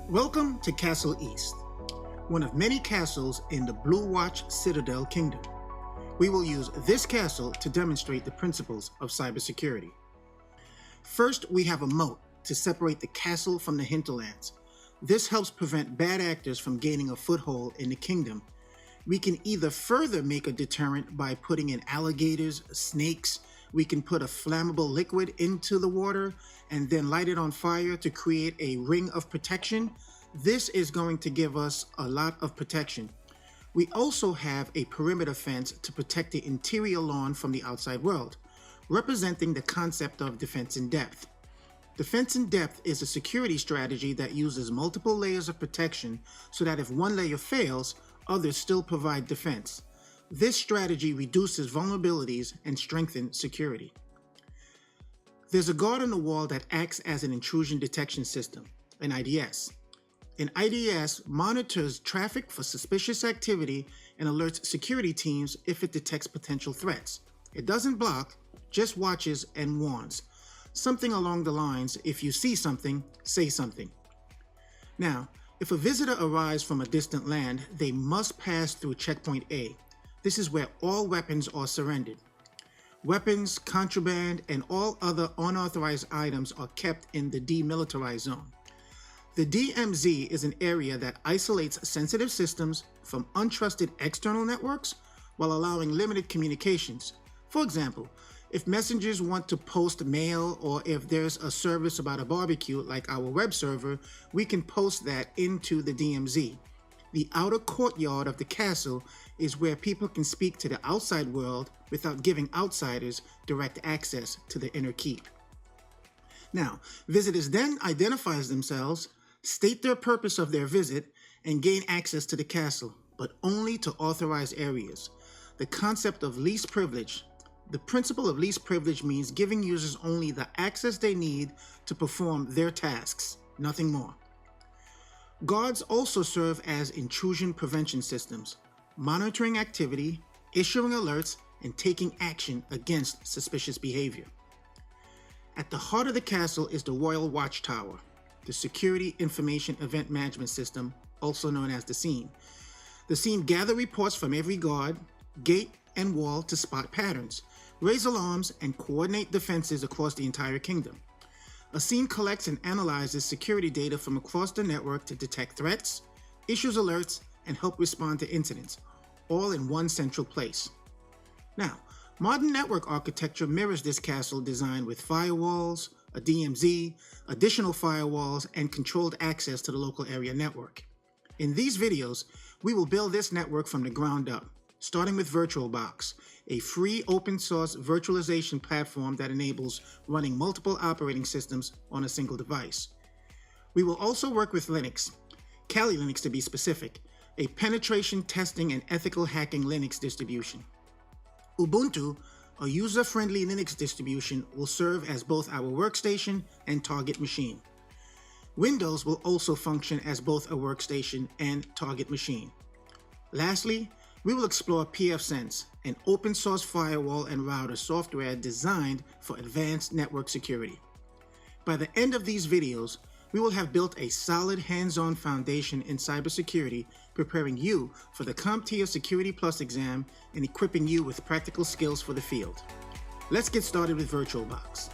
Welcome to Castle East, one of many castles in the BlueWatch Citadel Kingdom. We will use this castle to demonstrate the principles of cybersecurity. First, we have a moat to separate the castle from the hinterlands. This helps prevent bad actors from gaining a foothold in the kingdom. We can either further make a deterrent by putting in alligators, snakes. We can put a flammable liquid into the water and then light it on fire to create a ring of protection. This is going to give us a lot of protection. We also have a perimeter fence to protect the interior lawn from the outside world, representing the concept of defense in depth. Defense in depth is a security strategy that uses multiple layers of protection so that if one layer fails, others still provide defense. This strategy reduces vulnerabilities and strengthens security. There's a guard on the wall that acts as an intrusion detection system, an IDS. An IDS monitors traffic for suspicious activity and alerts security teams if it detects potential threats. It doesn't block, just watches and warns. Something along the lines, if you see something, say something. Now, if a visitor arrives from a distant land, they must pass through checkpoint A. This is where all weapons are surrendered. Weapons, contraband, and all other unauthorized items are kept in the demilitarized zone. The DMZ is an area that isolates sensitive systems from untrusted external networks while allowing limited communications. For example, if messengers want to post mail or if there's a service about a barbecue like our web server, we can post that into the DMZ. The outer courtyard of the castle is where people can speak to the outside world without giving outsiders direct access to the inner keep. Now, visitors then identify themselves, state their purpose of their visit, and gain access to the castle, but only to authorized areas. The concept of least privilege. The principle of least privilege means giving users only the access they need to perform their tasks, nothing more. Guards also serve as intrusion prevention systems, monitoring activity, issuing alerts, and taking action against suspicious behavior. At the heart of the castle is the Royal Watchtower, the Security Information Event Management System, also known as the SIEM. The SIEM gather reports from every guard, gate, and wall to spot patterns, raise alarms, and coordinate defenses across the entire kingdom. A SIEM collects and analyzes security data from across the network to detect threats, issues alerts, and help respond to incidents, all in one central place. Now, modern network architecture mirrors this castle design with firewalls, a DMZ, additional firewalls, and controlled access to the local area network. In these videos, we will build this network from the ground up, starting with VirtualBox, a free open source virtualization platform that enables running multiple operating systems on a single device. We will also work with Linux, Kali Linux to be specific, a penetration testing and ethical hacking Linux distribution. Ubuntu, a user-friendly Linux distribution, will serve as both our workstation and target machine. Windows will also function as both a workstation and target machine. Lastly, we will explore pfSense, an open source firewall and router software designed for advanced network security. By the end of these videos, we will have built a solid hands-on foundation in cybersecurity, preparing you for the CompTIA Security Plus exam and equipping you with practical skills for the field. Let's get started with VirtualBox.